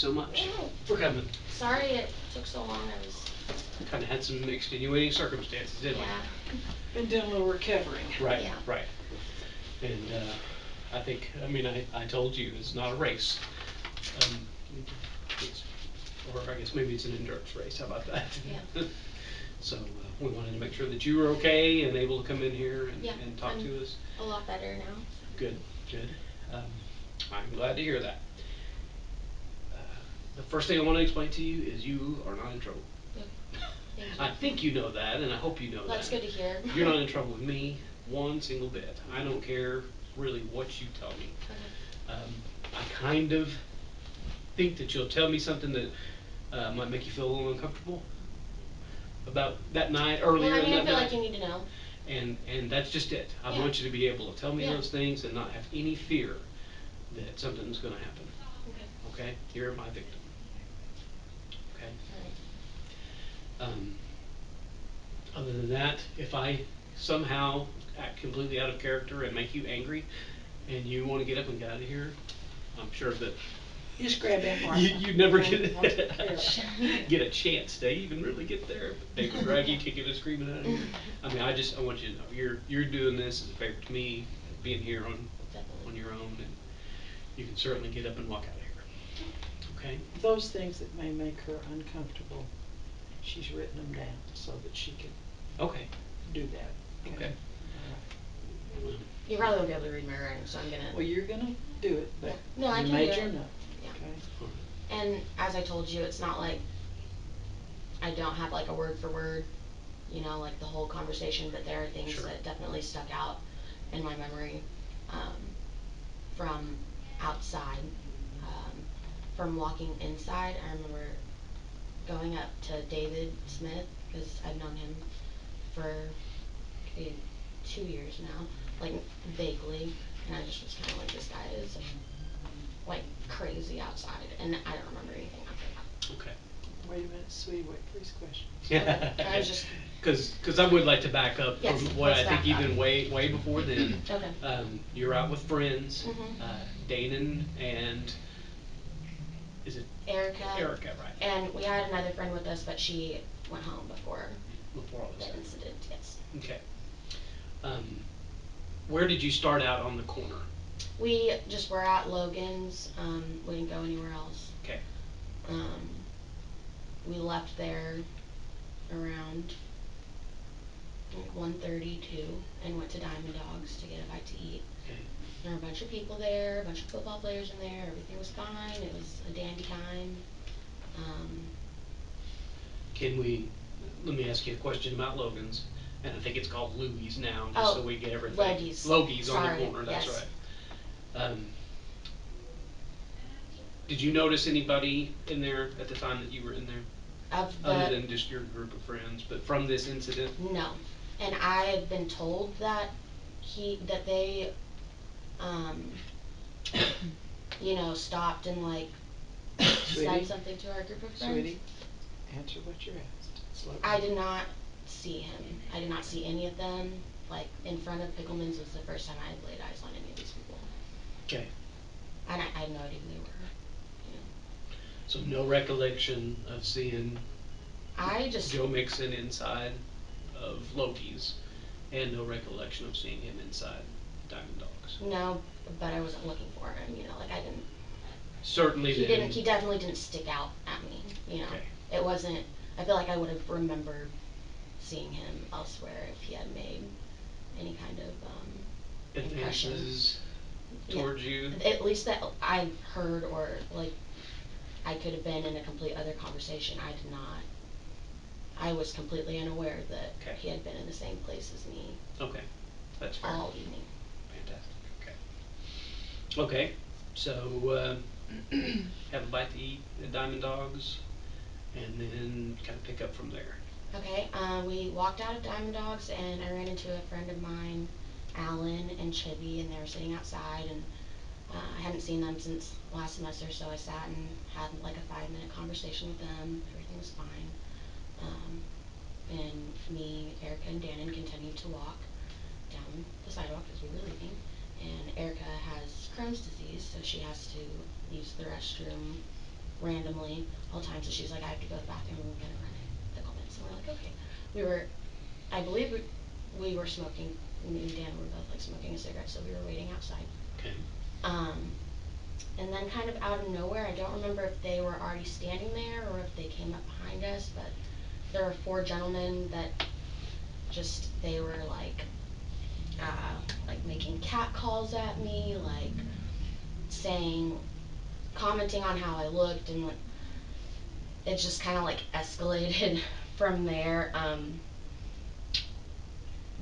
so much for coming. Sorry it took so long. I was. Kind of had some extenuating circumstances, didn't we? Yeah. Been doing a little recovering. Right, Yeah. right. And I think, I mean, I told you it's not a race. Um, it's, or I guess maybe it's an endurance race. How about that? Yeah. So we wanted to make sure that you were okay and able to come in here Yeah. and talk I'm to us. a lot better now. Good, good. Um, I'm glad to hear that. Uh, the first thing I want to explain to you is you are not in trouble. Okay. Thank I you. think you know that, and I hope you know That's that. good to hear. You're not in trouble with me one single bit. I don't care really what you tell me. Okay. I kind of think that you'll tell me something that might make you feel a little uncomfortable about that night Well, earlier I in mean, I that feel night. like you need to know. And that's just it. I Yeah. want you to be able to tell me Yeah. those things and not have any fear that something's going to happen. Okay. Okay? You're my victim. Okay? All right. Um, other than that, if I somehow act completely out of character and make you angry and you want to get up and get out of here, I'm sure that You just grab him right you never now. I'll take care of it. get a chance to even really get there. They would drag you kicking and screaming out of here. I mean, I want you to know you're doing this as a favor to me, being here on Definitely. your own, and you can certainly get up and walk out of here. Okay? Those things that may make her uncomfortable, she's written them down so that she can Okay. do that. Okay? Okay. All right. Well, You probably won't be able to read my writing, so I'm gonna. Well, you're going to do it, Yeah. but No, I you can do made your it. note. Yeah. Okay? all right. And as I told you, it's not like I don't have like a word for word, like the whole conversation, but there are things Sure. that definitely stuck out in my memory from outside. Um, from walking inside, I remember going up to David Smith because I've known him for maybe 2 years now, like vaguely, and I just was kind of like, this guy is like crazy outside, and I don't remember anything after that. Okay. Wait a minute, sweetie. Wait for his question. Okay. I was just. Because I would like to back up from Yes, what let's I think back up. even way before then. Okay. You're out with friends, Mhm. Danon and is it Erica. Erica, right? And we had another friend with us, but she went home before Before all this the happened. incident. Yes. Okay. Um, where did you start out on the corner? We just were at Logan's. We didn't go anywhere else. Okay. Um, we left there around like 1:32 and went to Diamond Dogs to get a bite to eat. Okay. There were a bunch of people there, a bunch of football players in there. Everything was fine. It was a dandy time. Um, Can we? Let me ask you a question about Logan's, and I think it's called Louie's now, just oh, so we get everything. Logies. Logie's on the Sorry. corner. That's Yes. right. Um, did you notice anybody in there at the time that you were in there, Of other the. than just your group of friends? But from this incident, No. And I had been told that they um stopped and like said Sweetie, something to our group of friends. sweetie, answer what you're asked. Slow I down. did not see him. I did not see any of them. Like in front of Pickleman's was the first time I had laid eyes on any of these people. okay. And I had no idea who they were. You know. So no recollection of seeing I just. Joe Mixon inside of Loki's, and no recollection of seeing him inside Diamond Dogs. No, but I wasn't looking for him. Like I didn't. Certainly He then. didn't. He definitely didn't stick out at me. Okay. It wasn't. I feel like I would have remembered seeing him elsewhere if he had made any kind of impression. Advances Yeah. towards you. At least that I heard, or like I could have been in a complete other conversation. I did not. I was completely unaware that Okay. he had been in the same place as me Okay. That's fair. all evening. Fantastic. Okay. Okay. So have a bite to eat at Diamond Dogs, and then kind of pick up from there. Okay, we walked out of Diamond Dogs, and I ran into a friend of mine, Alan and Chibi, and they were sitting outside, and I hadn't seen them since last semester, so I sat and had like a 5-minute conversation with them. Everything was fine. Um, and me, Erica, and Dannon continued to walk down the sidewalk as we were leaving. And Erica has Crohn's disease, so she has to use the restroom randomly all the time. So she's like, I have to go to the bathroom. I'm gonna run in a couple minutes. And we're like, okay. We were, I believe we were smoking. Me and Dan were both like smoking a cigarette, so we were waiting outside. Okay. And then kind of out of nowhere, I don't remember if they were already standing there or if they came up behind us, but there were four gentlemen that just they were like making cat calls at me, like saying, commenting on how I looked, and like it just kind of like escalated from there.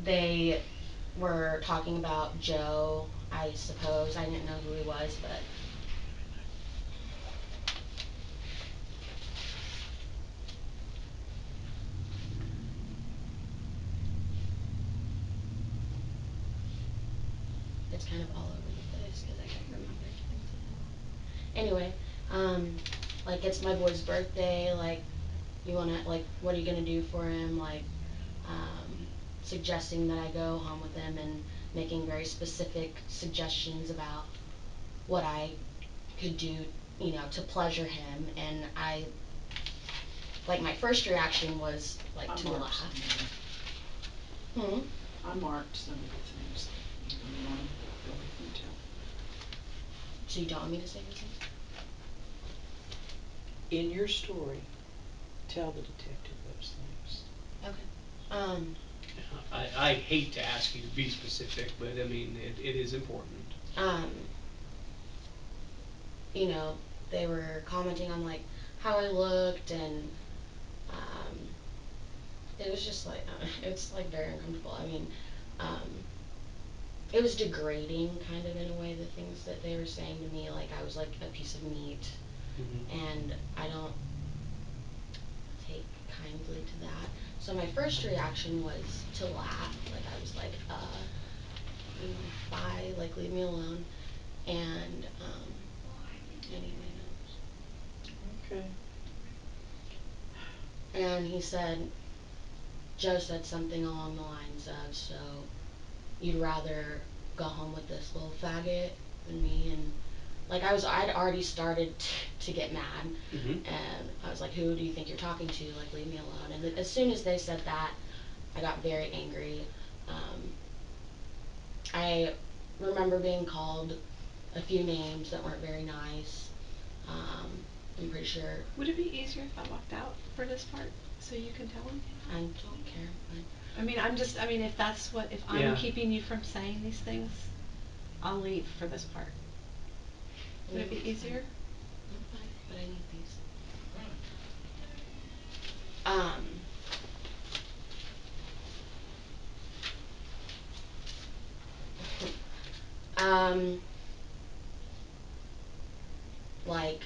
They were talking about Joe, I suppose. I didn't know who he was, but it's kind of all over the place because I can't remember things that happened. Anyway, like it's my boy's birthday. Like, you wanna like, what are you gonna do for him? Like, suggesting that I go home with him and making very specific suggestions about what I could do, to pleasure him. And I, like, my first reaction was like I to marked some laugh. of them. Hmm. I marked some of the things that you want to go ahead and tell. So you don't want me to say those things? In your story, tell the detective those things. Okay. Um. I hate to ask you to be specific, but I mean, it is important. Um. You know, they were commenting on like how I looked, and um, it was just like it's like very uncomfortable. I mean, um, it was degrading, kind of in a way. The things that they were saying to me, like I was like a piece of meat, Mm-hmm. and I don't take kindly to that. So my first reaction was to laugh. Like I was like, bye, like leave me alone. And anyway, Okay. and he said, Joe said something along the lines of, so you'd rather go home with this little faggot than me. And like I'd already started to get mad, Mm-hmm. and I was like, who do you think you're talking to? Like, leave me alone. And as soon as they said that, I got very angry. Um, I remember being called a few names that weren't very nice. I'm pretty sure. Would it be easier if I walked out for this part so you can tell him? I don't care. Fine. I mean, if that's what, if I'm Yeah. keeping you from saying these things, I'll leave for this part. No, Would it be it's fine. easier? I'm fine, but I need these. Um, um, like,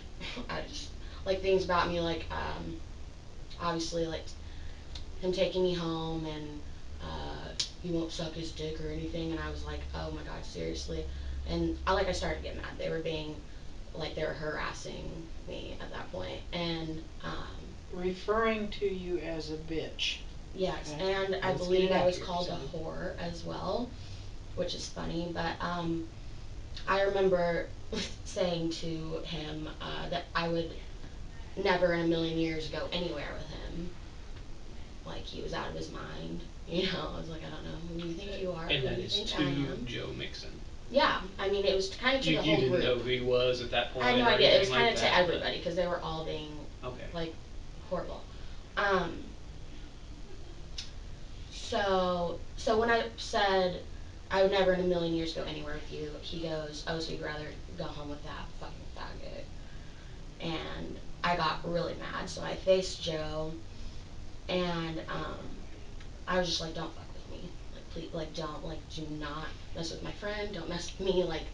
I just, like things about me, like, obviously, like, him taking me home, and, he won't suck his dick or anything, and I was like, oh my god, seriously? And I started to get mad. They were being, like, they were harassing me at that point, and, Referring to you as a bitch. yes, Okay. and I Let's get believe it I out was here, called Cindy. a whore as well, which is funny, but, I remember saying to him, that I would never in a million years go anywhere with him. Like he was out of his mind. I was like, I don't know who you think you are, And who that you is think I to am. Joe Mixon. Yeah, I mean, it was kind of to the You whole didn't know group. who he was at that I had point no or idea. It anything was kind like of to that, but everybody because they were all being okay. like horrible. Um, so when I said I would never in a million years go anywhere with you, he goes, oh, so you'd rather go home with that fucking faggot? And I got really mad, so I faced Joe, and I was just like, don't fuck with me, like please, like don't, like do not mess with my friend, don't mess with me, like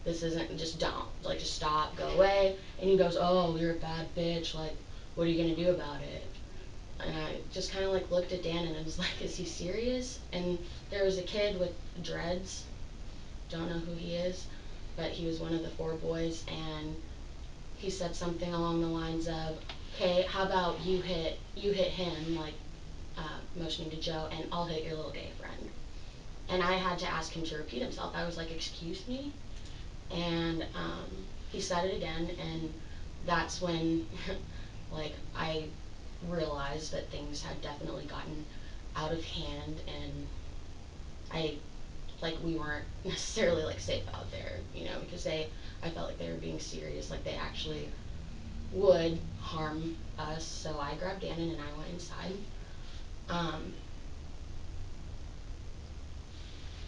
this isn't, just don't, like just stop, go away. And he goes, oh, you're a bad bitch, like what are you gonna do about it? And I just kind of like looked at Dan and I was like, is he serious? And there was a kid with dreads, don't know who he is, but he was one of the four boys, and he said something along the lines of, okay, how about you hit him, like motioning to Joe, and I'll hit your little gay friend. And I had to ask him to repeat himself. I was like, excuse me? And he said it again, and that's when like I realized that things had definitely gotten out of hand, and I like we weren't necessarily like safe out there, because I felt like they were being serious, like they actually would harm us. So I grabbed Dannon and I went inside. Um,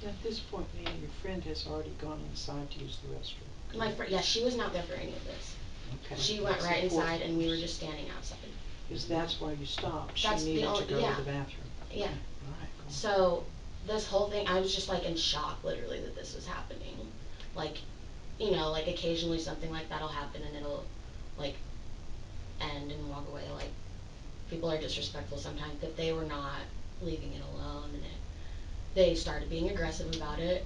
At this point, Mia, your friend has already gone inside to use the restroom. my Correct? friend, yeah, she was not there for any of this. Okay. She went That's right important. inside, and we were just standing outside. Because that's why you stopped. She That's the needed to only, go yeah, to the bathroom. yeah. Okay. All right. Go on. So this whole thing, I was just like in shock, literally, that this was happening. Like, like occasionally something like that'll happen, and it'll like end and walk away. Like people are disrespectful sometimes, but they were not leaving it alone, and they started being aggressive about it.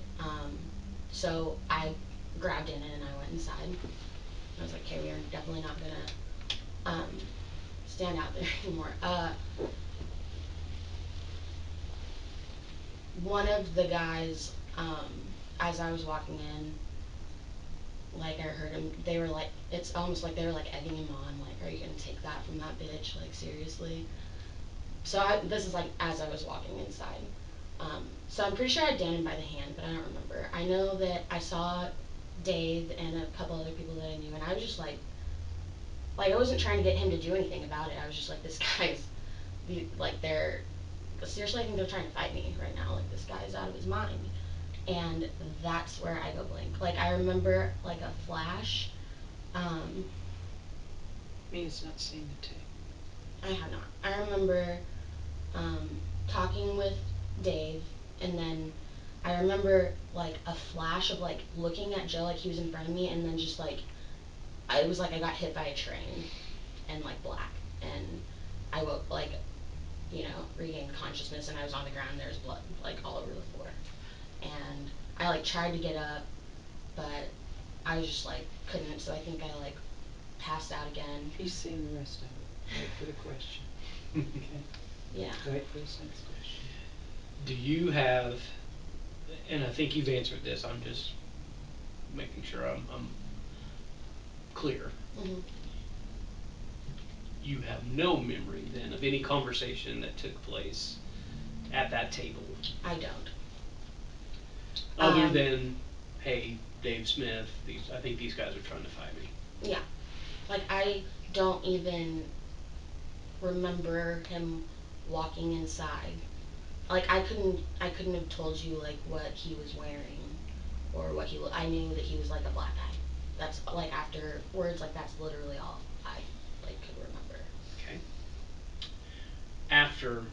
So I grabbed in it and I went inside. I was like, okay, we are definitely not gonna stand out there anymore. One of the guys, as I was walking in, like I heard him. They were like, it's almost like they were like egging him on. Like, are you gonna take that from that bitch? Like seriously. So this is like as I was walking inside. So I'm pretty sure I had Dannon by the hand, but I don't remember. I know that I saw Dave and a couple other people that I knew, and I was just like I wasn't trying to get him to do anything about it. I was just like, this guy's, like they're seriously, I think they're trying to fight me right now. Like this guy's out of his mind, and that's where I go blank. Like I remember like a flash. Um, Mia's not seen the tape. I have not. I remember talking with Dave, and then I remember like a flash of like looking at Joe like he was in front of me, and then just like it was like I got hit by a train and like black, and I woke like regained consciousness, and I was on the ground. And there was blood like all over the floor, and I like tried to get up, but I was just like couldn't. So I think I like passed out again. He's seen the rest of it. Wait for the question. Okay? Yeah. Wait for his next question. Do you have, and I think you've answered this, I'm just making sure I'm clear. Hmm. You have no memory then of any conversation that took place at that table I don't. other than, hey, Dave Smith, I think these guys are trying to fight me. Yeah. Like I don't even remember him walking inside. Like I couldn't have told you like what he was wearing or what I knew that he was like a black guy. That's like after words like that's literally all I like could remember. Okay. After,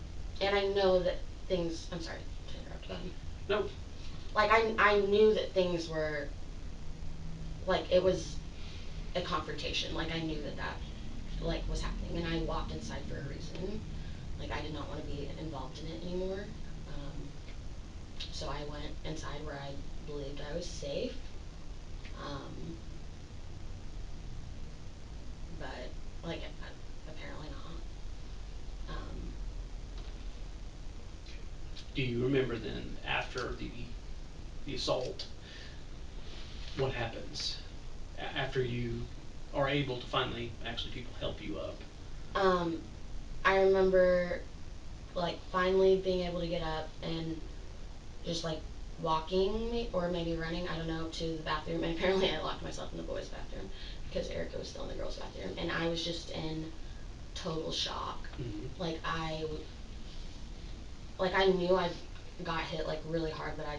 And I know that things, I'm sorry to interrupt, go ahead. no, Like I knew that things were like it was a confrontation. Like I knew that like was happening, and I walked inside for a reason. Like I did not want to be involved in it anymore. Um, so I went inside where I believed I was safe. Um, but like apparently not. Um, do you remember then after the assault, what happens after you are able to finally actually people help you up? um, I remember like finally being able to get up and just like walking or maybe running, I don't know, to the bathroom. And apparently I locked myself in the boys' bathroom because Erica was still in the girls' bathroom, and I was just in total shock. Mm-hmm. Like I knew I got hit like really hard, but I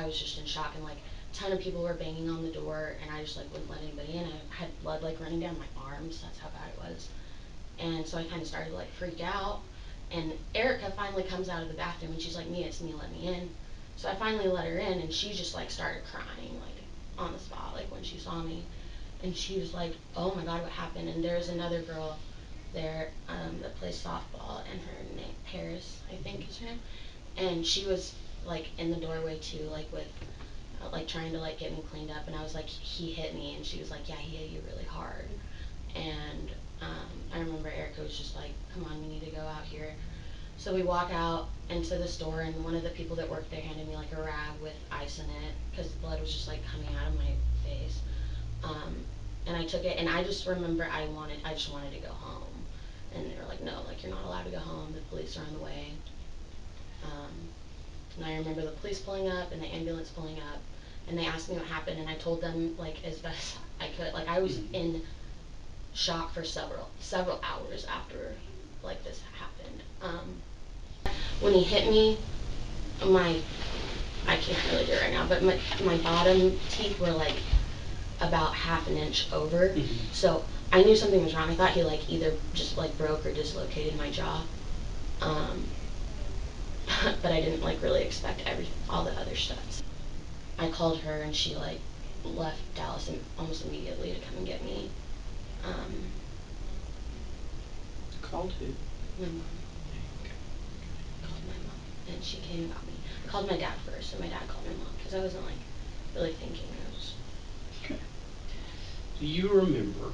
was just in shock, and like a ton of people were banging on the door, and I just like wouldn't let anybody in. I had blood like running down my arms. That's how bad it was. And so I kind of started to like freak out. And Erica finally comes out of the bathroom, and she's like, "Mia, it's me. Let me in." So I finally let her in, and she just like started crying like on the spot, like when she saw me, and she was like, "Oh my God, what happened?" And there's another girl there that plays softball, and her name Paris, I think is her name, and she was like in the doorway too, like with like trying to like get me cleaned up, and I was like, "He hit me," and she was like, "Yeah, he hit you really hard." And I remember Erica was just like, "Come on, we need to go out here." So we walk out into the store, and one of the people that worked there handed me like a rag with ice in it because the blood was just like coming out of my face. Um, and I took it, and I just remember I just wanted to go home, and they were like, no, like you're not allowed to go home. The police are on the way. And I remember the police pulling up and the ambulance pulling up, and they asked me what happened, and I told them like as best I could. Like I was in shock for several hours after like this happened. When he hit me, my I can't really do it right now, but my bottom teeth were like about half an inch over. So I knew something was wrong. I thought he like either just like broke or dislocated my jaw. Um, but I didn't like really expect all the other stuff. I called her and she like left Dallas almost immediately to come and get me. Um, Called who? my mom. Called my mom and she came and got me. I called my dad first and my dad called my mom because I wasn't like really thinking. I was. Okay. Do you remember,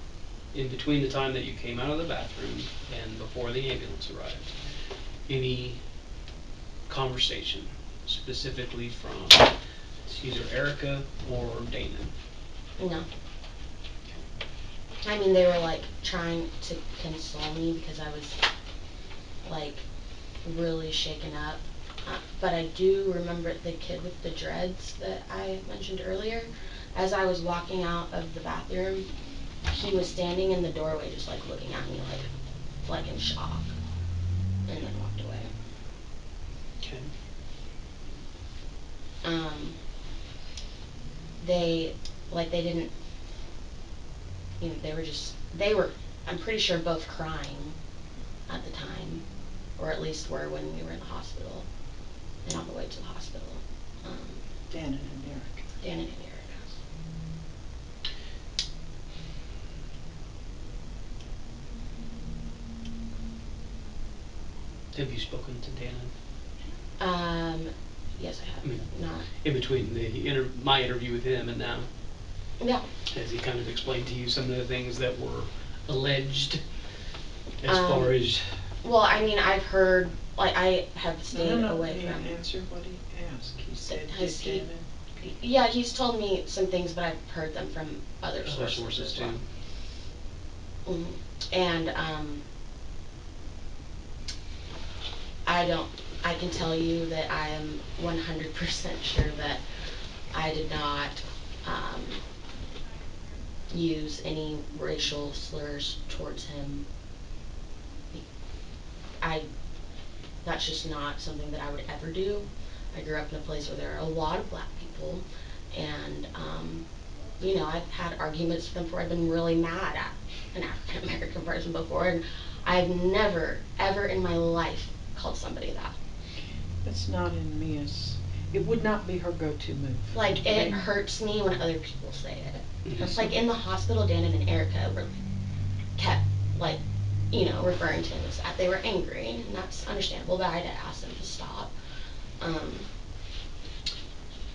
in between the time that you came out of the bathroom and before the ambulance arrived, any conversation specifically from it's either Erica or Dana? No. I mean, they were like trying to console me because I was like really shaken up. But I do remember the kid with the dreads that I mentioned earlier. As I was walking out of the bathroom, he was standing in the doorway just like looking at me like in shock, and then walked away. Okay. Um, they they didn't, they were, I'm pretty sure, both crying at the time, or at least were when we were in the hospital and on the way to the hospital. Dannon and Eric. Dannon and Erica. Have you spoken to Dana? Yes, I have. I mean, Not. in between my interview with him and now, Yeah. has he kind of explained to you some of the things that were alleged as far as? Well, I mean, I've heard, like, I have stayed No, away he from. answered what he asked. He said, Has did he? Dannon? Yeah, he's told me some things, but I've heard them from other Other sources sources as too. well. And I don't. I can tell you that I am 100% sure that I did not use any racial slurs towards him. I That's just not something that I would ever do. I grew up in a place where there are a lot of black people, and I've had arguments with them before. I've been really mad at an African American person before, and I've never, ever in my life called somebody that. It's not in Mia's. It would not be her go-to move. Like, Okay? it hurts me when other people say it. That's Like, in the hospital, Dannon and Erica kept, like, referring to him as that. They were angry, and that's understandable, but I had to ask them to stop.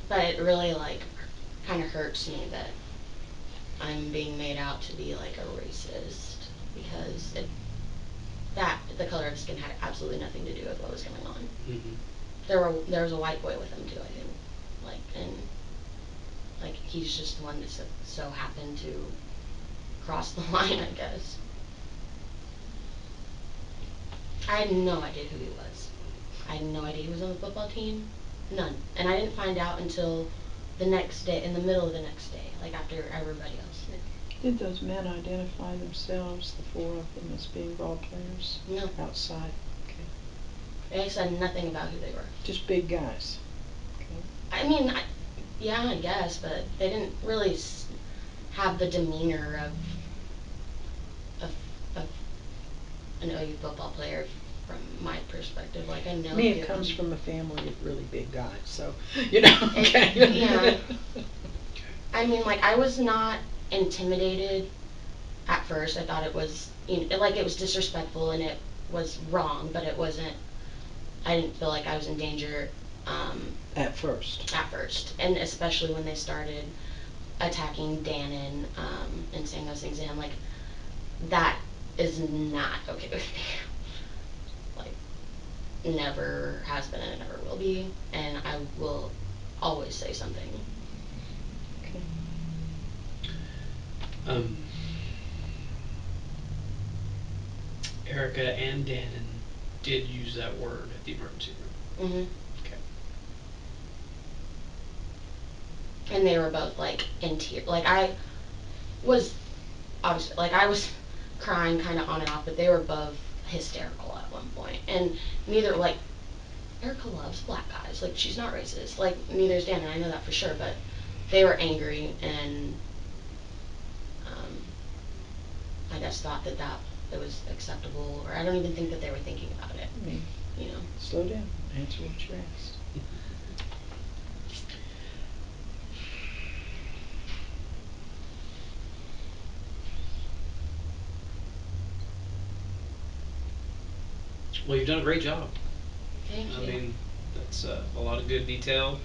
But it really, like, kind of hurts me that I'm being made out to be, like, a racist, because the color of his skin had absolutely nothing to do with what was going on. There was a white boy with him too, I think, and he's just the one that so happened to cross the line, I guess. I had no idea who he was. I had no idea he was on the football team. None. And I didn't find out until the next day, in the middle of the next day, like after everybody else knew. Did those men identify themselves, the four of them, as being ball players? No. Outside? Okay. They said nothing about who they were. Just big guys. Okay. I mean, yeah, I guess, but they didn't really have the demeanor of an OU football player from my perspective. Like, I know. Mia comes from a family of really big guys, so, okay. Yeah. I mean, like, I was not intimidated at first. I thought it was, it was disrespectful and it was wrong, but it wasn't, I didn't feel like I was in danger At first. at first. And especially when they started attacking Dannon and saying those things to him, like, that is not okay with me. Like, never has been and it never will be. And I will always say something. Okay. Erica and Dannon did use that word at the emergency room. Mhm. Okay. And they were both like in tears. Like I was obviously like I was crying kind of on and off, but they were both hysterical at one point. And neither like Erica loves black guys. Like she's not racist. Like neither is Dan, and I know that for sure. But they were angry and um, I guess thought that it was acceptable, or I don't even think that they were thinking about it. I mean, You know. slow down. Answer what you're asked. Well, you've done a great job. Thank I you. mean, that's a lot of good detail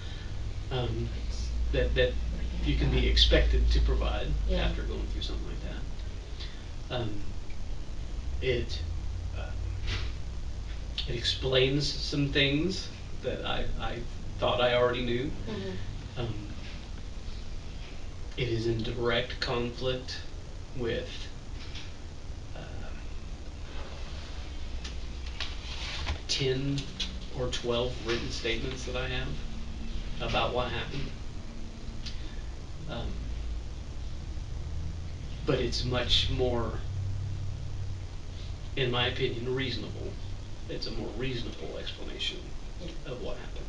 um, It's that everything you I've can got. be expected to provide Yeah. after going through something like that. It it explains some things that I thought I already knew. Mhm. Um, it is in direct conflict with uh, 10 or 12 written statements that I have about what happened. Um, but it's much more, in my opinion, reasonable. It's a more reasonable explanation Yeah. of what happened.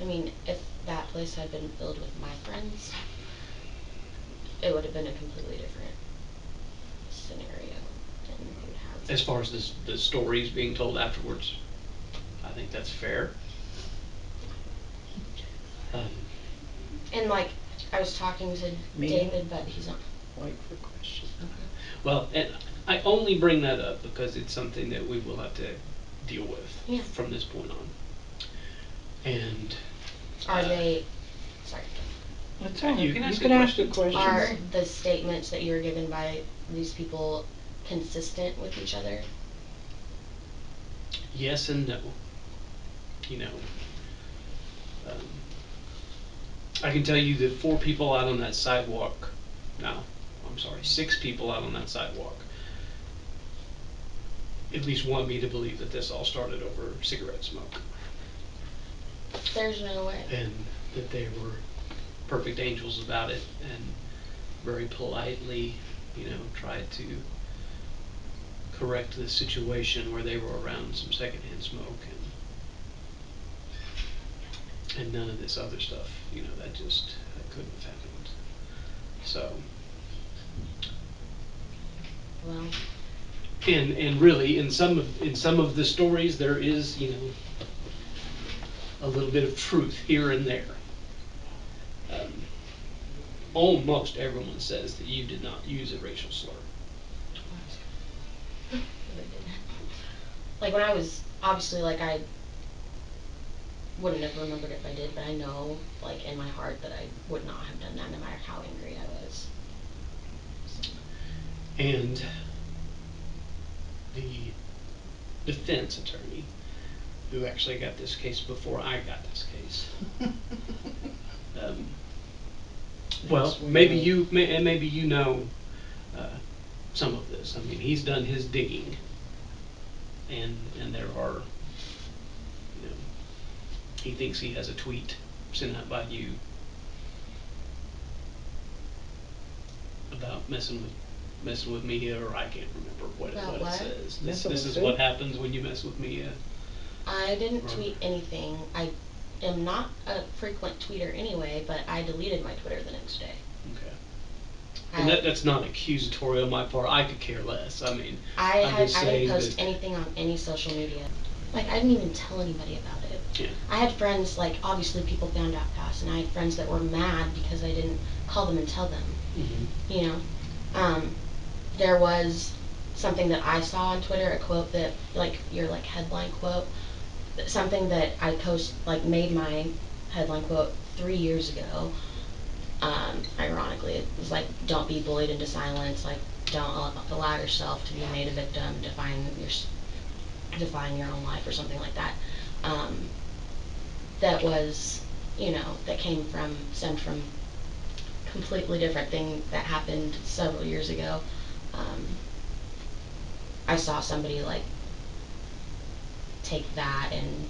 I mean, if that place had been filled with my friends, it would have been a completely different scenario, and we would have. As far as the stories being told afterwards, I think that's fair. Um, And like, I was talking to Mia, David, but he's not. wait for question. Okay. well, and I only bring that up because it's something that we will have to deal with Yeah. from this point on. And Are they? Sorry. That's all right. you can You ask a can ask a question. question. Are the statements that you were given by these people consistent with each other? Yes and no. You know, um, I can tell you that 4 people out on that sidewalk, no, I'm sorry, 6 people out on that sidewalk, at least want me to believe that this all started over cigarette smoke There's no way. and that they were perfect angels about it and very politely, tried to correct the situation where they were around some secondhand smoke and none of this other stuff. That couldn't have happened. So, Well, and really, in some of the stories, there is a little bit of truth here and there. Um, Almost everyone says that you did not use a racial slur. that's good. They didn't. Like when I was obviously like I wouldn't have remembered if I did, but I know like in my heart that I would not have done that no matter how angry I was. So. And the defense attorney, who actually got this case before I got this case, um, well, Yes, we maybe know. you know uh, some of this. I mean, he's done his digging, and there are, you know, he thinks he has a tweet sent out by you about messing with Mia, or I can't remember what About it what? says. This Messing this with is who? what happens when you mess with Mia. I didn't Or tweet anything. I am not a frequent tweeter anyway, but I deleted my Twitter the next day. okay, and I that's not accusatory on my part. I could care less. I mean, I'm just I didn't saying post that. anything on any social media. Like I didn't even tell anybody about it. Yeah. I had friends like obviously people found out fast, and I had friends that were mad because I didn't call them and tell them. Hmm. You know, um, there was something that I saw on Twitter, a quote that like your like headline quote, something that I post like made my headline quote 3 years ago. Ironically, it was like, "Don't be bullied into silence. Like, don't allow yourself to be made a victim. Define your own life," or something like that. Um, that was, that stemmed from completely different thing that happened several years ago. Um, I saw somebody like take that and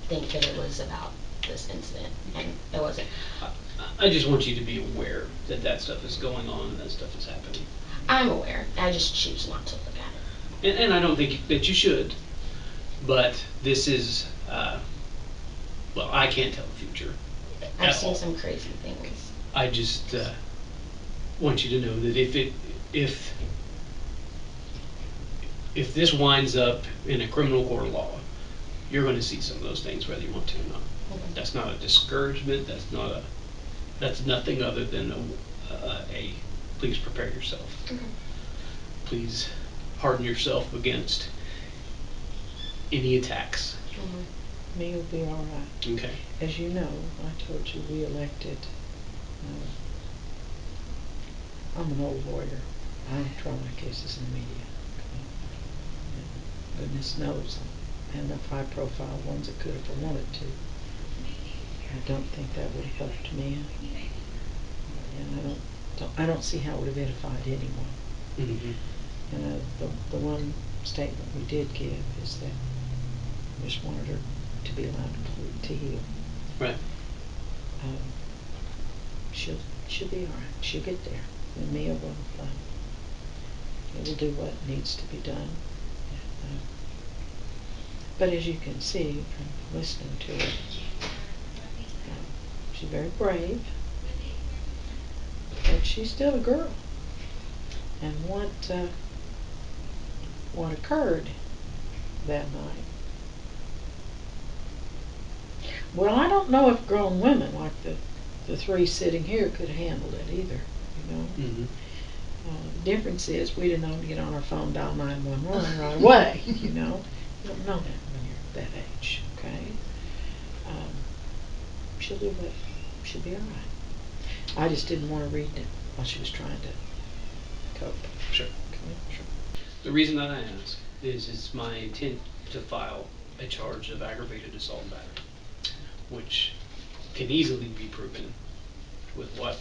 think that it was about this incident, and it wasn't. I just want you to be aware that that stuff is going on and that stuff is happening. I'm aware. I just choose not to look at it. And I don't think that you should, but this is, well, I can't tell the future I've at seen all. some crazy things. I just want you to know that if this winds up in a criminal court of law, you're going to see some of those things whether you want to or not. Okay. That's not a discouragement. That's nothing other than a please prepare yourself. Okay. Please harden yourself against any attacks. Me will be all right. Okay. As you know, I told you we elected, I'm an old lawyer. I don't try my cases in the media. Okay? And goodness knows I had enough high profile ones that could if I wanted to. I don't think that would have helped me. And I don't see how it would have edified anyone. Mm-hmm. And the one statement we did give is that we just wanted her to be allowed to heal. Right. Um, she'll be all right. She'll get there. And Mia will do what needs to be done. But as you can see from listening to her, she's very brave, but she's still a girl. And what occurred that night? Well, I don't know if grown women like the three sitting here could have handled it either. You know. Mm-hmm. The difference is we didn't know to get on our phone, dial 911 right away. You know, you don't know that when you're that age. Okay. She'll do what. She'll be all right. I just didn't want to read it while she was trying to cope. Sure. Okay. Sure. The reason that I ask is it's my intent to file a charge of aggravated assault and battery, which can easily be proven with what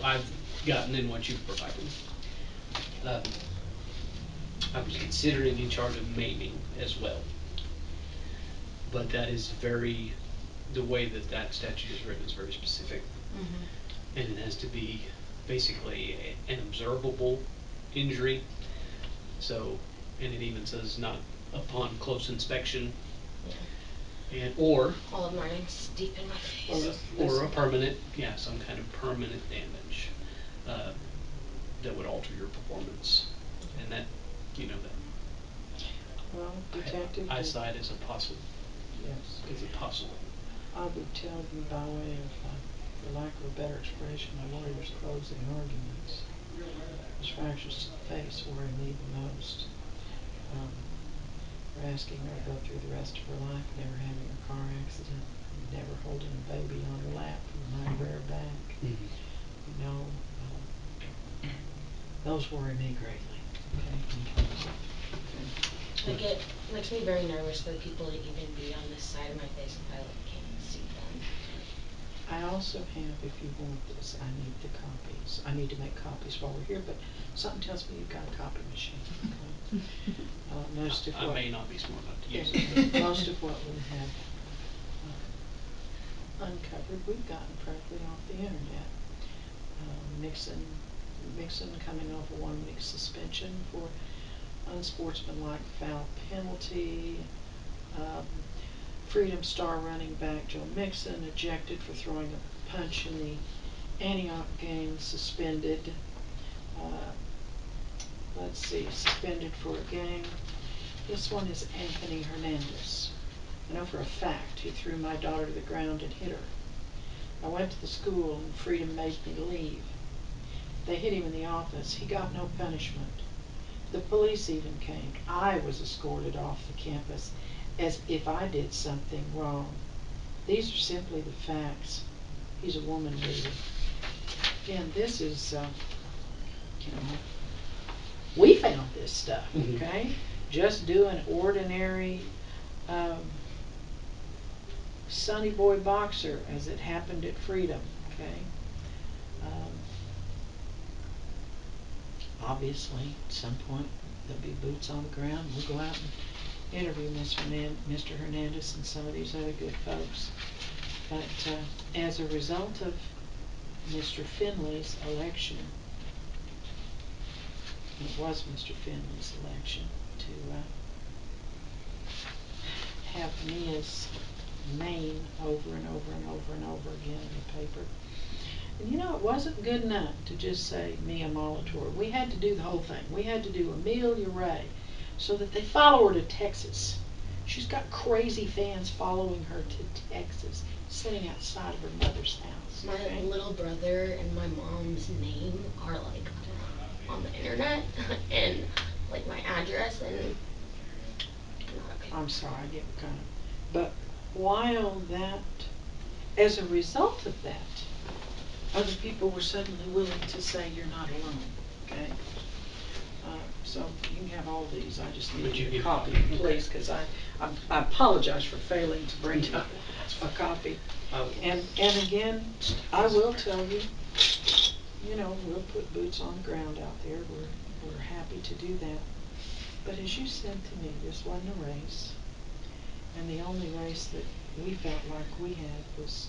I've gotten and what you've provided. Um, I was considering a charge of maiming as well, but that is the way that that statute is written is very specific, and it has to be basically an observable injury. So, and it even says not upon close inspection, and or All of them are getting deep in my face. or a permanent, yeah, some kind of permanent damage uh, that would alter your performance, and that, you know, that Well, detective. eyesight is a possible. Yes. Is a possible. I would tell you by way of, for lack of a better expression, a lawyer's closing arguments. Those fractures to the face worry me the most. We're asking her to go through the rest of her life never having a car accident, never holding a baby on her lap behind her back. Mm-hmm. You know, those worry me greatly. Okay. Like it makes me very nervous for people to even be on this side of my face if I like can't see them. I also have, if you want this, I need the copies. I need to make copies while we're here, but something tells me you've got a copy machine. Okay? Most of I what may not be smart enough to use it. most of what we have uncovered, we've gotten practically off the internet. Mixon coming off a 1-week suspension for unsportsmanlike foul penalty. Um, Freedom Star running back Joe Mixon ejected for throwing a punch in the Antioch game, suspended. Uh, let's see, suspended for a game. This one is Anthony Hernandez. I know for a fact he threw my daughter to the ground and hit her. I went to the school and Freedom made me leave. They hit him in the office. He got no punishment. The police even came. I was escorted off the campus as if I did something wrong. These are simply the facts. He's a woman reader. Again, this is, you know, we found this stuff, okay? Just doing ordinary Sonny Boy Boxer as it happened at Freedom, okay? obviously, at some point, there'll be boots on the ground. We'll go out and interview Mr. Hernandez and some of these other good folks. But as a result of Mr. Finley's election, it was Mr. Finley's election to have Mia's name over and over and over and over again in the paper. And you know, it wasn't good enough to just say Mia Molitor. We had to do the whole thing. We had to do Amelia Ray so that they follow her to Texas. She's got crazy fans following her to Texas, sitting outside of her mother's house. My Okay? little brother and my mom's name are like on the internet and like my address, and not okay. I'm sorry, I get kind of. But while that, as a result of that, other people were suddenly willing to say you're not alone. Okay? So you can have all these. I just need Would you a get a copy, copy? please, because I apologize for failing to bring No, you that's a fine. copy. I will. And again, I will tell you, you know, we'll put boots on the ground out there. We're happy to do that. But as you said to me, this wasn't a race, and the only race that we felt like we had was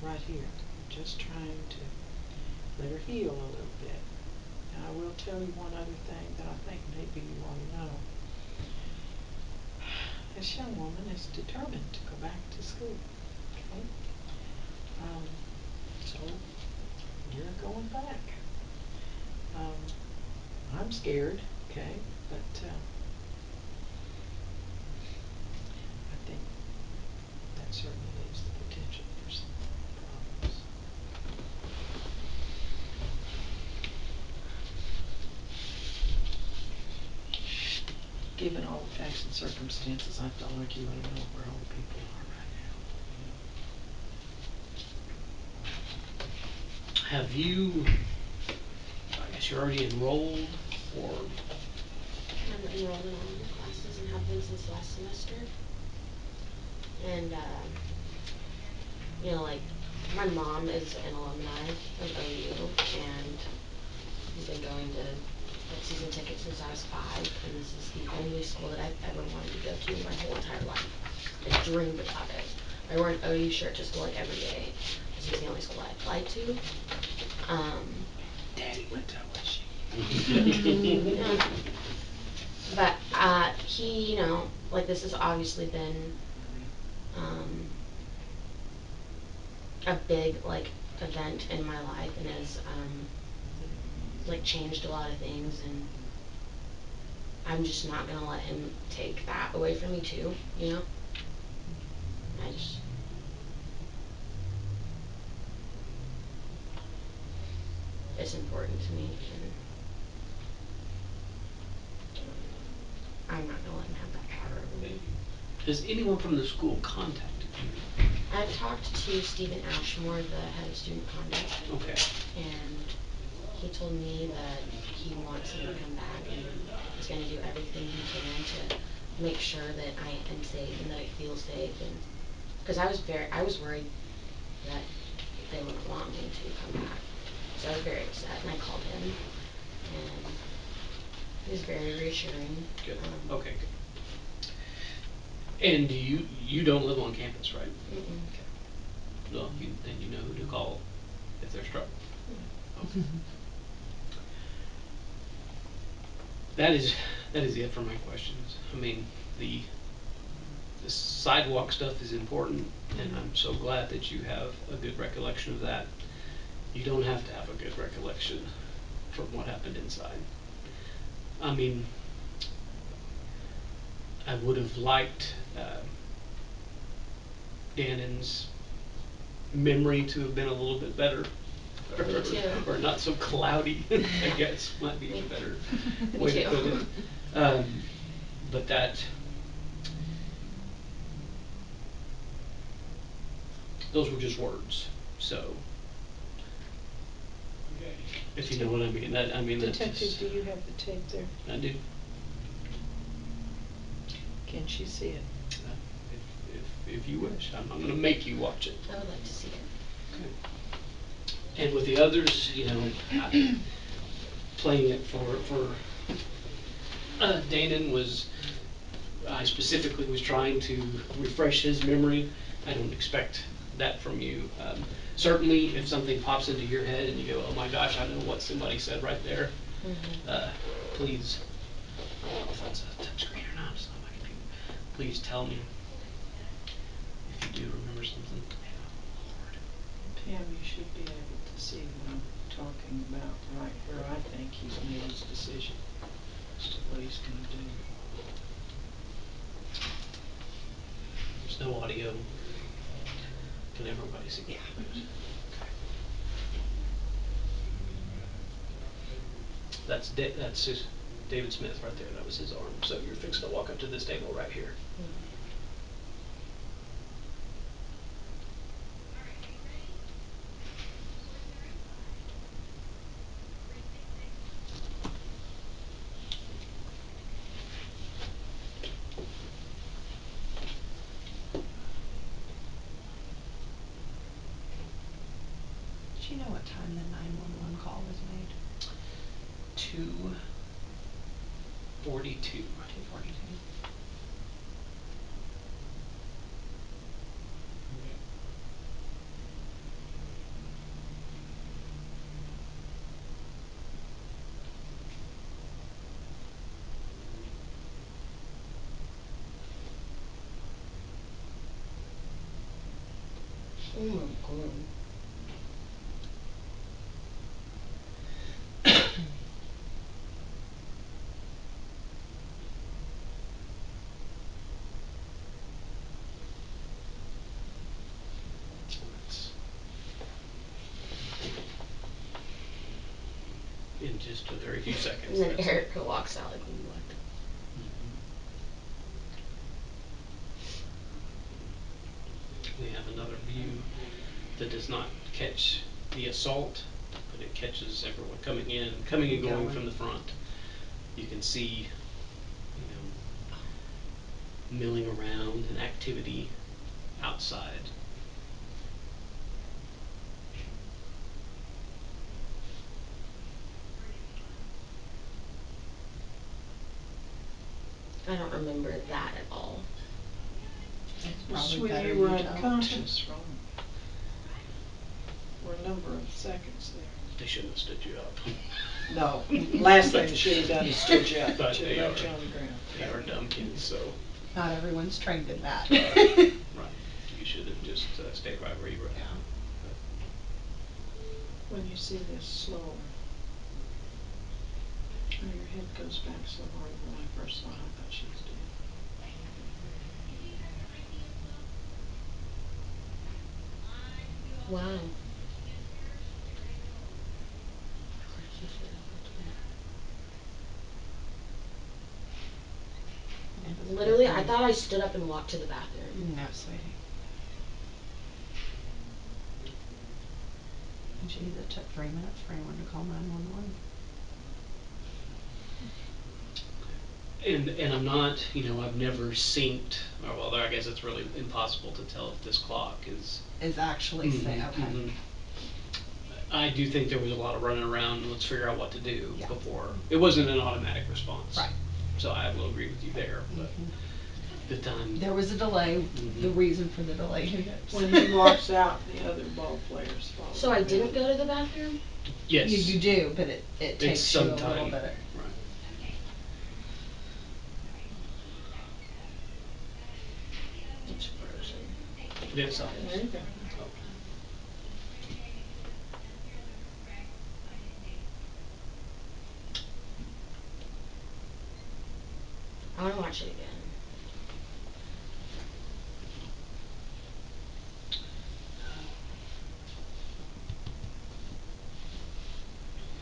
right here, just trying to let her heal a little bit. And I will tell you one other thing that I think maybe you ought to know. This young woman is determined to go back to school. Okay? Um, so you're going back. Um, I'm scared, okay, but I think that certainly leaves the potential for some problems. Given all the facts and circumstances, I felt like you ought to know where all the people are right now. Have you, I guess you're already enrolled, or I'm enrolled in all of the classes and have been since last semester. And like my mom is an alumni of OU, and we've been going to like season tickets since I was 5, and this is the only school that I've ever wanted to go to in my whole entire life. I dreamed about it. I wore an OU shirt to school like every day. This was the only school I applied to. Um, Daddy went to Mhm. yeah. But he, like this has obviously been um, a big like event in my life, and has like changed a lot of things, and I'm just not gonna let him take that away from me too. I just it's important to me, and I'm not gonna let him have that power over me. Has anyone from the school contacted you? I've talked to Stephen Ashmore, the head of student conduct, Okay. and he told me that he wants me to come back, and he's going to do everything he can to make sure that I am safe and that I feel safe. And because I was worried that they wouldn't want me to come back, so I was very upset, and I called him, and he was very reassuring. Good. Okay, good. And you don't live on campus, right? Mm-mm. Okay. Well, then you know who to call if there's trouble. Yeah. Okay. That is that is it for my questions. I mean, the the sidewalk stuff is important, and I'm so glad that you have a good recollection of that. You don't have to have a good recollection from what happened inside. I mean, I would have liked Dannon's memory to have been a little bit better, Me too. or not so cloudy, I guess might be Me, the better me way to too. put it. Um, but those were just words. So, if you know what I mean, that Detective, just, do you have the tape there? I do. Can she see it? Uh, if you wish, I'm not going to make you watch it. I would like to see it. Okay. And with the others, playing it for Danon was, I specifically was trying to refresh his memory. I don't expect that from you. Certainly, if something pops into your head and you go, "Oh my gosh, I know what somebody said right there," Mm-hmm. please. I don't know if that's a touchscreen or not. It's not my computer. Please tell me if you do remember something. Oh, Lord. Pam, you should be able to see what I'm talking about, right where I think he's made his decision as to what he's going to do. There's no audio. Can everybody see? Yeah. Okay. That's his, David Smith right there. That was his arm. So you're fixing to walk up to this table right here. Mm-hmm. Do you know what time the 911 call was made? 2:42. 2:42. Oh my god. That's in just a very few seconds. And then That's it. Erica walks out like, what? Mhm. We have another view that does not catch the assault, but it catches everyone coming in, coming and going from the front. You can see, you know, milling around and activity outside. I don't remember that at all. It's It's probably when better you were you don't. unconscious, Ron, for a number of seconds there. They shouldn't have stood you up. No, last thing they should have done is stood you up. But Should they have are, left you on the ground. they are dumb kids, so. Not everyone's trained in that. Right. You should have just stayed right where you were Yeah. at. But When you see this slower, oh, your head goes back so hard. When I first saw it, I thought she was dead. Wow. Crisis Erica too. It was Literally, I very. thought I stood up and walked to the bathroom. No, sweetie. Geez, it took 3 minutes for anyone to call 911. and I'm not, I've never synced, or well, I guess it's really impossible to tell if this clock is. Is actually say okay. Mhm. I do think there was a lot of running around. Let's figure out what to do Yeah. before. It wasn't an automatic response. Right. So I will agree with you there. But Hmm. the time. There was a delay. The Mhm. reason for the delay, who knows? When he walks out, the other ball players follow So I him didn't out. go to the bathroom? Yes. You do, but it It's takes you some a little time. bit. Right. It's frozen. Did it stop? There you go. Oh. I want to watch it again.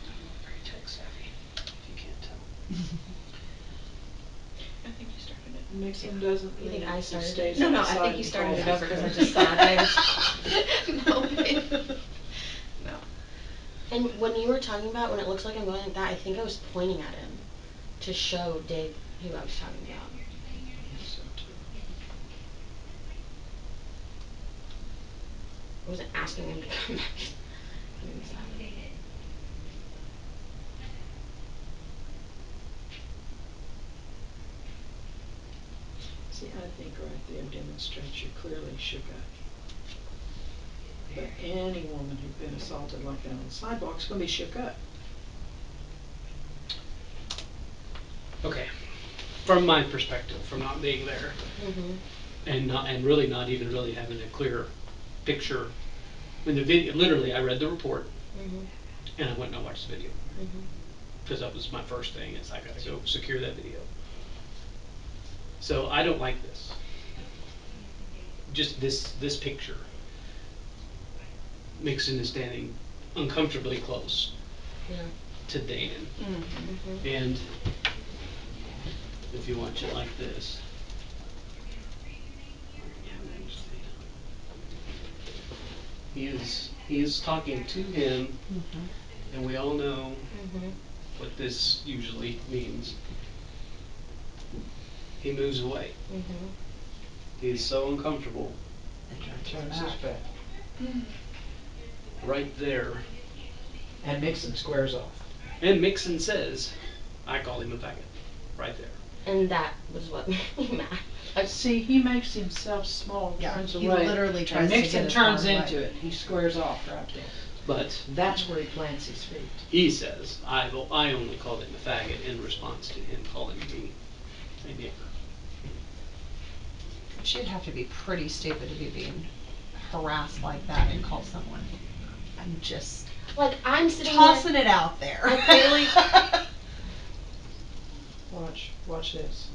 I'm not very tech savvy, if you can't tell. I think you started it. Mixon doesn't You think leave. I He started it? stays No, no, I outside think you and started calls it his over because I coach. just saw it. No, babe. No. And when you were talking about when it looks like I'm going like that, I think I was pointing at him to show Dave who I was talking about. I think so too. I wasn't asking him to come back inside. think right there demonstrates you're clearly shook up. But any woman who'd been assaulted like that on the sidewalk is going to be shook up. Okay, from my perspective, from not being there, Mhm. and really not even really having a clear picture. In the video, literally, I read the report Mhm. and I went and I watched the video Mhm. because that was my first thing. Is I got to go secure that video. So I don't like this. Just this picture, Mixon is standing uncomfortably close Yeah. to Dan, Mm-hmm. Mhm. and if you watch it like this, he is talking to him, Mm-hmm. and we all know Mhm. what this usually means. He moves away. Mhm. He is so uncomfortable. And turns his Turns his back. back. Right there. And Mixon squares off. And Mixon says, I call him a faggot. Right there. And that was what made me mad. Like, See, he makes himself small, Yeah, turns he away, literally and tries to get Mixon as turns far away. into it. He squares off right there. But That's where he plants his feet. he says, I only called him a faggot in response to him calling me a nigger. But you'd have to be pretty stupid to be being harassed like that and call someone. I'm just like I'm sitting tossing there. it out there. Like really. Watch this.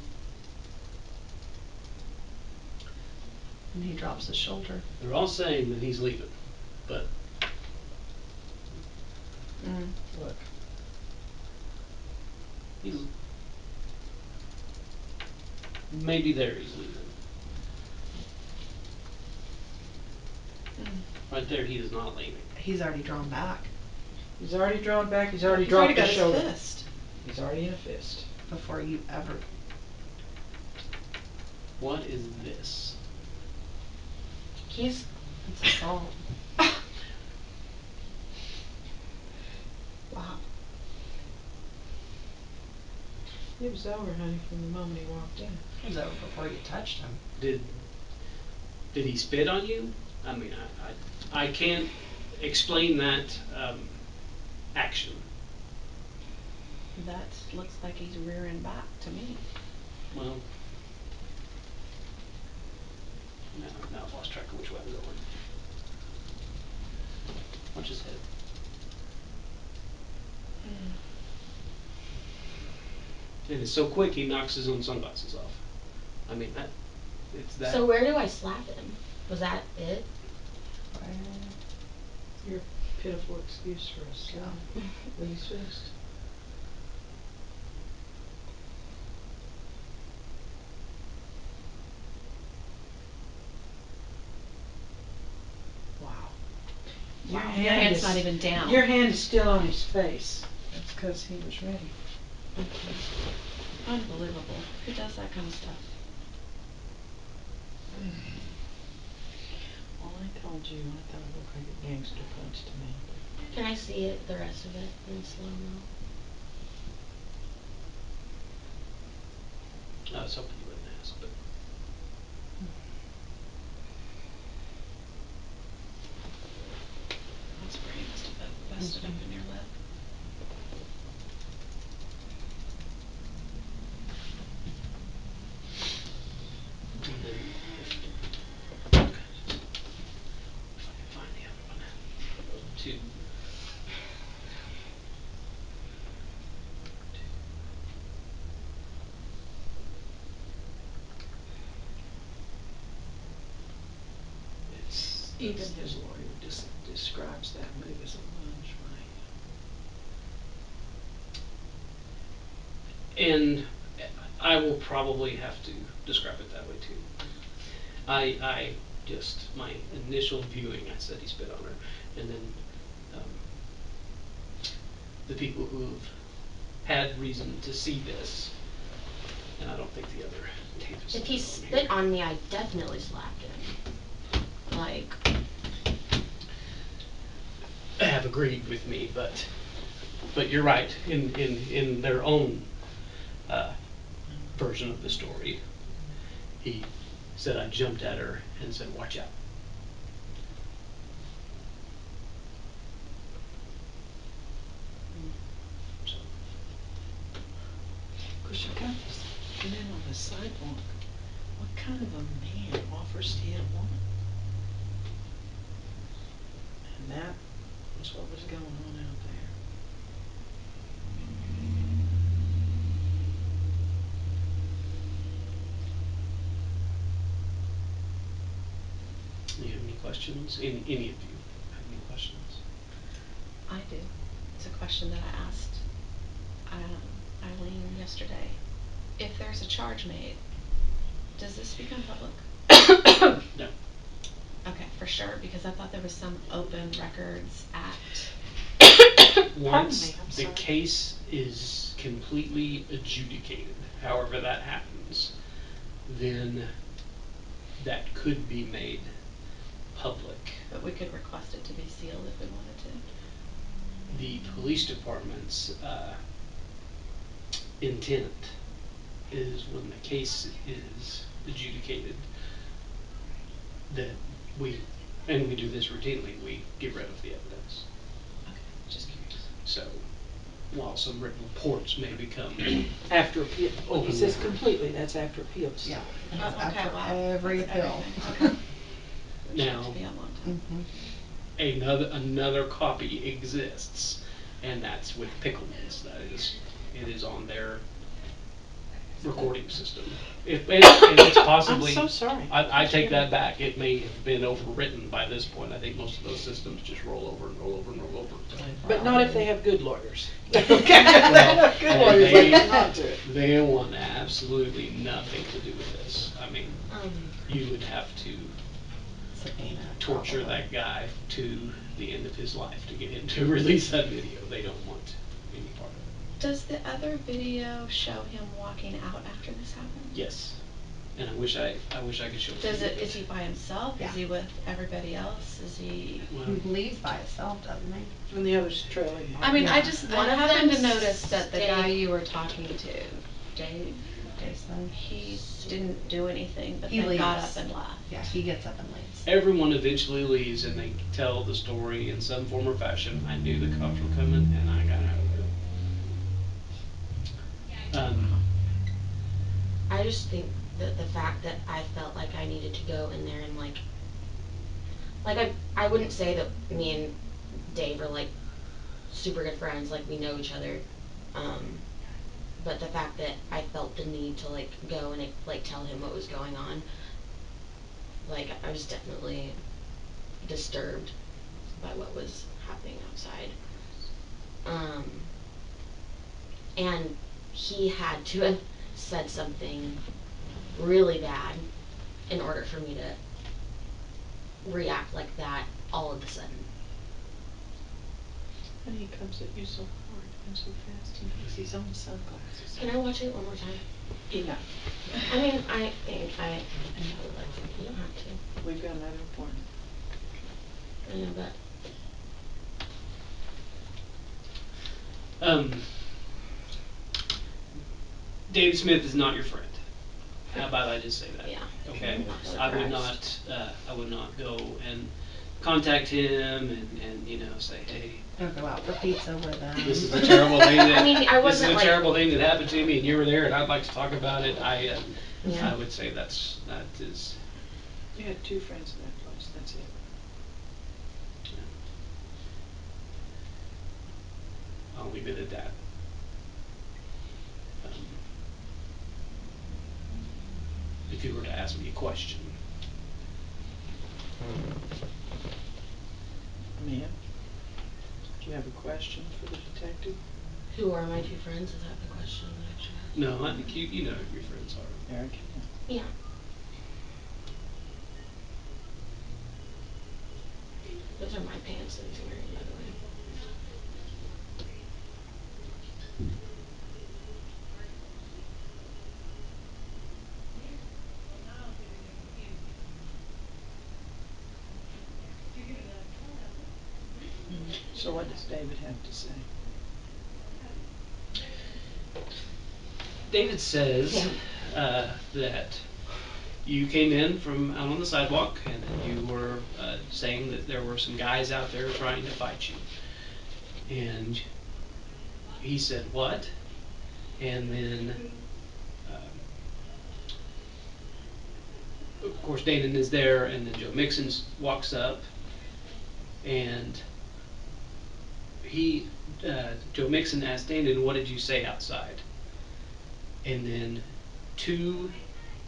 And he drops his shoulder. They're all saying that he's leaving, but Look. he's maybe there he's leaving. Right there, he is not leaving. He's already drawn back. He's already drawn back. He's already He's already dropped got his his shoulder. fist He's already in a fist. before you ever. What is this? He's. It's assault. Wow. It was over, honey, from the moment he walked in. It was over before you touched him. Did he spit on you? I mean, I can't explain that action. That looks like he's rearing back to me. Well, now I've lost track of which way I'm going. Watch his head. And it's so quick he knocks his own sunglasses off. I mean it's that. So where do I slap him? Was that it? Your pitiful excuse for a slap with his fist. Wow. Wow. Your hand's is not even down. Your hand is still on his face. That's because he was ready. Unbelievable. Who does that kind of stuff? Well, I told you, I thought it looked like a gangster punch to me. Can I see it? The rest of it in slow mo. I was hoping you wouldn't ask, but That's where he must have busted open your lip. and then if I can find the other one. Two. Even his lawyer describes that move as a lunge, right? And I will probably have to describe it that way too. I just my initial viewing, I said he spit on her, and then the people who have had reason to see this, and I don't think the other tape is If he on spit here. on me, I definitely slapped him. Like. Have agreed with me, but you're right. In their own version of the story, he said I jumped at her and said, "Watch out." So, Of course, you've got this, and then on the sidewalk, what kind of a man offers to hit a woman? And that was what was going on out there. do you have any questions? Any of you have any questions? I do. It's a question that I asked Eileen yesterday. If there's a charge made, does this become public? No. Okay, for sure, because I thought there was some Open Records Act. Once I'm the sorry. case is completely adjudicated, however that happens, then that could be made public. But we could request it to be sealed if we wanted to. The police department's intent is when the case is adjudicated that we, and we do this routinely, we get rid of the evidence. Okay, just curious. So while some written reports may become After appeal, when he open says record. completely, that's after appeals. Yeah. Oh, Okay, okay, wow. Every That's appeal. everything. Okay. Which Now, could be a long time. another copy exists, and that's with Pickleman's. It is on their recording system. And it's possibly. I'm so sorry. I take that back. It may have been overwritten by this point. I think most of those systems just roll over and roll over and roll over. But not if they have good lawyers. Well, Good lawyers, they they, hang on to it. they want absolutely nothing to do with this. I mean, Um, you would have to Subpoena. torture probably. that guy to the end of his life to get him to release that video. They don't want any part of it. Does the other video show him walking out after this happened? Yes, and I wish I could show it to Does you. it? Is he by himself? Yeah. Is he with everybody else? Is he? Well, He leaves by himself, doesn't he? And the others trailing behind. I mean, I Yeah. just One I of happened to them notice that the stayed- guy you were talking to, Dave, Jason. he didn't do anything, but He then got leaves. up and left. Yeah, he gets up and leaves. everyone eventually leaves, and they tell the story in some form or fashion. I knew the cops were coming, and I got out of there. I just think that the fact that I felt like I needed to go in there and I wouldn't say that me and Dave are like super good friends, like we know each other. But the fact that I felt the need to like go and like tell him what was going on, like I was definitely disturbed by what was happening outside. And he had to have said something really bad in order for me to react like that all of a sudden. And he comes at you so hard and so fast, he makes his own sunglasses. Can I watch it one more time? Enough. I mean, I think I you don't have to. We've got another appointment. I know, but Um, David Smith is not your friend. How about I just say that? yeah. Okay. I'm not really I would surprised. not. I would not go and contact him and say, hey, Don't go out for pizza with them. this is a terrible thing that I mean, I this is wasn't a like- terrible thing that happened to me, and you were there, and I'd like to talk about it. Yeah. I would say that is. You had two friends in that place, that's it. I'll leave it at that. If you were to ask me a question, Ma'am, do you have a question for the detective? Who are my two friends? Is that the question that I should ask? no, I think you know who your friends are. Eric and Mel. Yeah. Those are my pants that he's wearing, by the way. So what does David have to say? David says Yeah. that you came in from out on the sidewalk, and then you were saying that there were some guys out there trying to fight you. And he said, "What?" And then, of course, Danon is there, and then Joe Mixon walks up, and Joe Mixon asked Danon, "What did you say outside?" And then to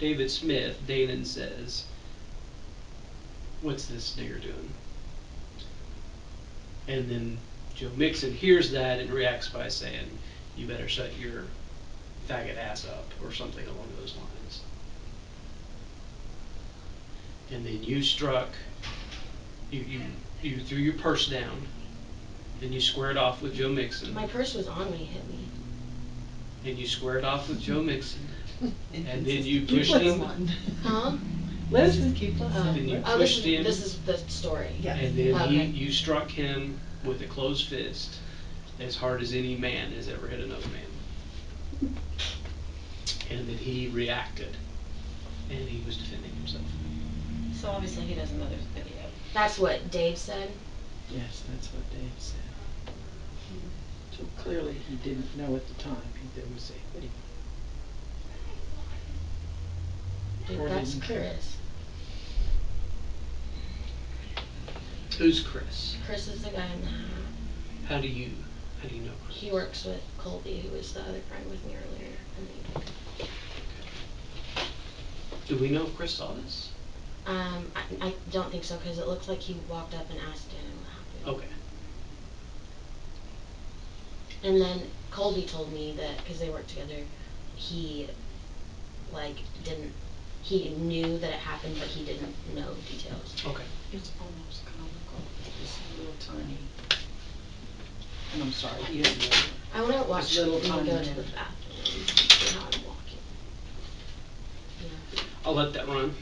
David Smith, Danon says, "What's this nigger doing?" And then Joe Mixon hears that and reacts by saying, "You better shut your faggot ass up," or something along those lines. And then you struck, you threw your purse down, and you squared off with Joe Mixon. My purse was on when he hit me. And you squared off with Joe Mixon. And then you Keep pushed plus him. one. Huh? Let's just keep plus Oh, Then you one. oh, this pushed is him. this is the story. Yes. And then Okay. you struck him with a closed fist as hard as any man has ever hit another man. And then he reacted, and he was defending himself. So obviously he doesn't know there's a video. That's what Dave said. Yes, that's what Dave said. So clearly he didn't know at the time there was a video. Dude, Or that's didn't care. Chris. Who's Chris? Chris is the guy in the hat. How do you know Chris? He works with Colby, who was the other friend with me earlier in the evening. Do we know if Chris saw this? I don't think so, because it looked like he walked up and asked Danon what happened. Okay. And then Colby told me that, because they worked together, he, he knew that it happened, but he didn't know details. Okay. It's almost comical. This little tiny, and I'm sorry, he has the other one. I want to watch little me tiny go to the man. bathroom, see how I'm walking. Yeah. I'll let that run,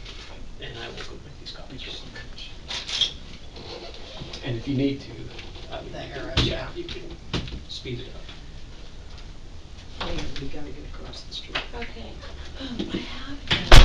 and I will go make these copies Thank you real so quick. much. And if you need to, The you can, arrows, yeah, yeah. you can speed it up. Hang on, we gotta get across the street. Okay. I have